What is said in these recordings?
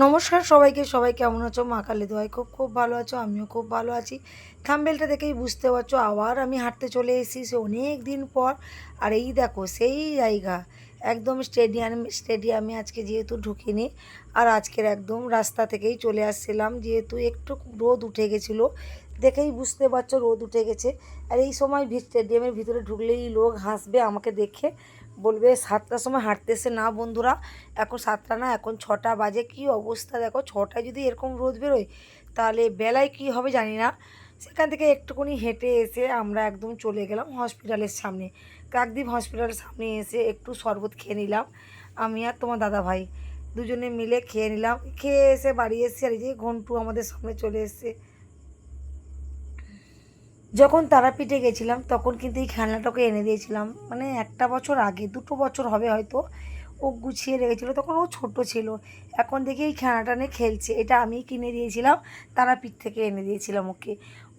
নমস্কার সবাইকে। সবাই কেমন আছো? মা কালী দোয়ায় খুব খুব ভালো আছো, আমিও খুব ভালো আছি। থাম্বনেলটা দেখেই বুঝতে পারছো আবার আমি হাঁটতে চলে এসেছি সে অনেক দিন পর। আর এই দেখো সেই জায়গা একদম স্টেডিয়ামে আজকে যেহেতু ঢুকিনি, আর আজকের একদম রাস্তা থেকেই চলে আসছিলাম, যেহেতু একটু রোদ উঠে গেছিলো, দেখেই বুঝতে পারছো রোদ উঠে গেছে। আর এই সময় স্টেডিয়ামের ভিতরে ঢুকলেই লোক হাসবে আমাকে দেখে, বলবে 7টার সময় হাঁটতেছে না বন্ধুরা। এখন 7টা না, এখন 6টা বাজে। কি অবস্থা দেখো, 6টায় যদি এরকম রোদ বেরোয় তাহলে বেলায় কি হবে জানি না। সেখান থেকে একটুখানি হেঁটে এসে আমরা একদম চলে গেলাম হসপিটালের সামনে। কাকদ্বীপ হসপিটালের সামনে এসে একটু শরবত খেয়ে নিলাম, আমি আর তোমার দাদা ভাই দুজনে মিলে খেয়ে নিলাম। খেয়ে এসে বাড়ি এসেছি, আর এই যে ঘন্টু আমাদের সামনে চলে এসছে। যখন তারাপীঠে গেছিলাম তখন কিন্তু এই খেলনাটাকে এনে দিয়েছিলাম, মানে 1 বছর আগে, 2 বছর হবে হয়তো। ও গুছিয়ে রেখেছিলো, তখন ও ছোট ছিল। এখন দেখি এই খেলনাটা নিয়ে খেলছে, এটা আমি কিনে দিয়েছিলাম, তারাপীঠ থেকে এনে দিয়েছিলাম ওকে।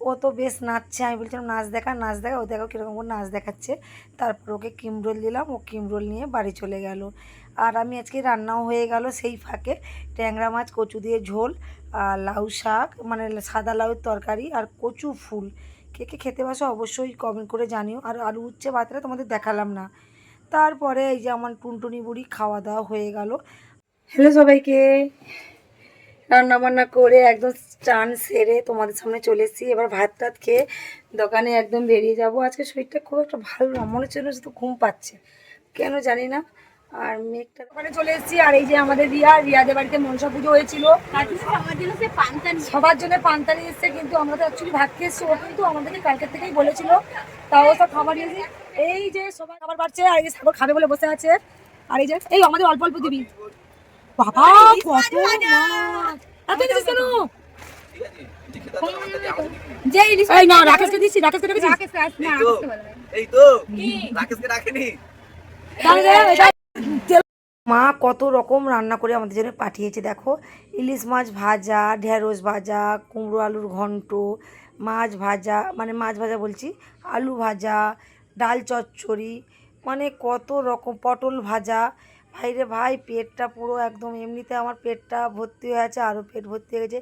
ও তো বেশ নাচছে, আমি বলছিলাম নাচ দেখা নাচ দেখা, ও দেখো কীরকম করে নাচ দেখাচ্ছে। তারপর ওকে ক্রিম রোল দিলাম, ও ক্রিম রোল নিয়ে বাড়ি চলে গেল। আর আমি আজকে রান্নাও হয়ে গেল সেই ফাঁকে। ট্যাংরা মাছ কচু দিয়ে ঝোল, আর লাউ শাক, মানে সাদা লাউয়ের তরকারি, আর কচু ফুল। কে কে খেতে বাসো অবশ্যই কমেন্ট করে জানিও। আর আলু উচ্ছে ভাতটা তোমাদের দেখালাম না। তারপরে এই যে আমার টুনটুনি বুড়ি খাওয়া দাওয়া হয়ে গেল। হ্যালো সবাইকে, রান্না বান্না করে একদম চান সেরে তোমাদের সামনে চলে এসেছি। এবার ভাত টাত খেয়ে দোকানে একদম বেরিয়ে যাব। আজকে শরীরটা খুব একটা ভালো না, মনে হচ্ছে শুধু ঘুম পাচ্ছে, কেন জানি না। আর মেঘটা দোকানে চলে এসেছি। আর এই যে আমাদের রিয়াদের বাড়িতে মনসা পুজো হয়েছিল, সবার জন্য পান্তানি এসছে, কিন্তু আমরা তো অ্যাকচুয়ালি ভাত খেয়েছি। ও কিন্তু আমাদেরকে কালকের থেকেই বলেছিল, তাও সব খাবার নিয়েছি। এই যে সবাই খাবার পাচ্ছে, আর এই যে সাগর খাবে বলে বসে আছে। আর এই যে এই আমাদের অল্প অল্প দিবি। বাবা কত মাছ! এত দিছিস কেন? যে ইলিশ এই না, রাকেশকে দিছি, রাকেশকে দিছি। এই তো রাকেশকে রাখেনি। মা কত রকম রান্না করে আমাদের জন্য পাঠিয়েছে দেখো। ইলিশ মাছ ভাজা, ঢেঁড়স ভাজা, কুমড়ো আলুর ঘন্ট, মাছ ভাজা, মানে মাছ ভাজা বলছি, আলু ভাজা, ডাল চচ্চড়ি, মানে কত রকম, পটল ভাজা। ভাইরে ভাই, পেটটা পুরো একদম, এমনিতে আমার পেটটা ভর্তি হয়ে আছে, আরও পেট ভর্তি হয়ে গেছে।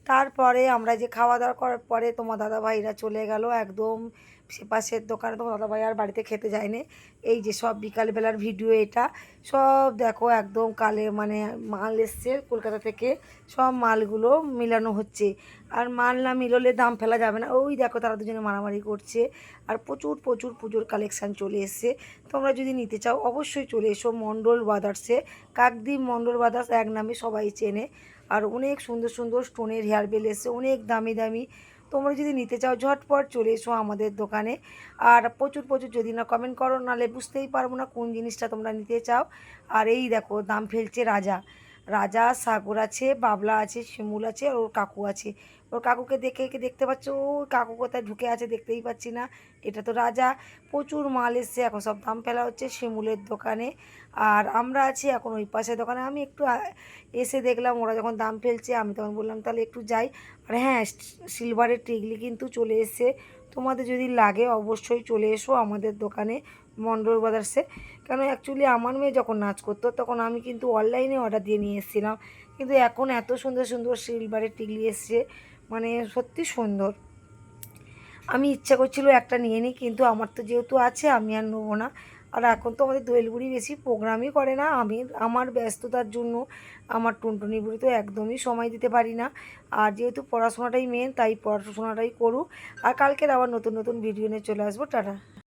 তারপরে আমরা যে খাওয়া দাওয়া করার পরে তোমার দাদা ভাইরা চলে গেল একদম সে পাশের দোকানে। তোমার দাদা ভাই আর বাড়িতে খেতে যায়নি। এই যে সব বিকালবেলার ভিডিও এটা, সব দেখো একদম কালে, মানে মাল এসছে কলকাতা থেকে, সব মালগুলো মিলানো হচ্ছে। আর মাল না মিললে দাম ফেলা যাবে না। ওই দেখো তারা দুজনে মারামারি করছে। আর প্রচুর প্রচুর পুজোর কালেকশান চলে এসছে। তোমরা যদি নিতে চাও অবশ্যই চলে এসো মণ্ডল ব্রাদার্সে। কাকদ্বীপ মণ্ডল ব্রাদার্স এক নামে সবাই চেনে। আর অনেক সুন্দর সুন্দর স্টোনের হেয়ার বেল এসছে, অনেক দামি দামি। তোমরা যদি নিতে চাও ঝটপট চলে এসো আমাদের দোকানে। আর প্রচুর প্রচুর যদি না কমেন্ট করো, নাহলে বুঝতেই পারবো না কোন জিনিসটা তোমরা নিতে চাও। আর এই দেখো দাম ফেলছে রাজা। রাজা, সাগর আছে, বাবলা আছে, শিমুল আছে, আর ওর কাকু আছে। ওর কাকুকে দেখতে পাচ্ছ, ও কাকু কোথায় ঢুকে আছে দেখতেই পাচ্ছি না। এটা তো রাজা। প্রচুর মাল এসছে, এখন সব দাম ফেলা হচ্ছে শিমুলের দোকানে। আর আমরা আছি এখন ওই পাশের দোকানে। আমি একটু এসে দেখলাম ওরা যখন দাম ফেলছে, আমি তখন বললাম তাহলে একটু যাই। আর হ্যাঁ, সিলভারের টিকলি কিন্তু চলে এসছে। তোমাদের যদি লাগে অবশ্যই চলে এসো আমাদের দোকানে মন্ডল ব্রাদার্সে। কেন অ্যাকচুয়ালি আমার মেয়ে যখন নাচ করতো তখন আমি কিন্তু অনলাইনে অর্ডার দিয়ে নিয়ে এসেছিলাম, কিন্তু এখন এত সুন্দর সুন্দর সিলভারের টিকলি এসছে, মানে সত্যি সুন্দর। আমি ইচ্ছা করছিল একটা নিয়ে নিই, কিন্তু আমার তো যেহেতু আছে আমি আর নেবো না। আর এখন তো আমাদের দোয়েল বুড়ি বেশি প্রোগ্রামই করে না, আমি আমার ব্যস্ততার জন্য আমার টুনটুনি বুড়ি তো একদমই সময় দিতে পারি না। আর যেহেতু পড়াশোনাটাই মেন, তাই পড়াশোনাটাই করুক। আর কালকের আবার নতুন নতুন ভিডিও নিয়ে চলে আসবো। টাটা।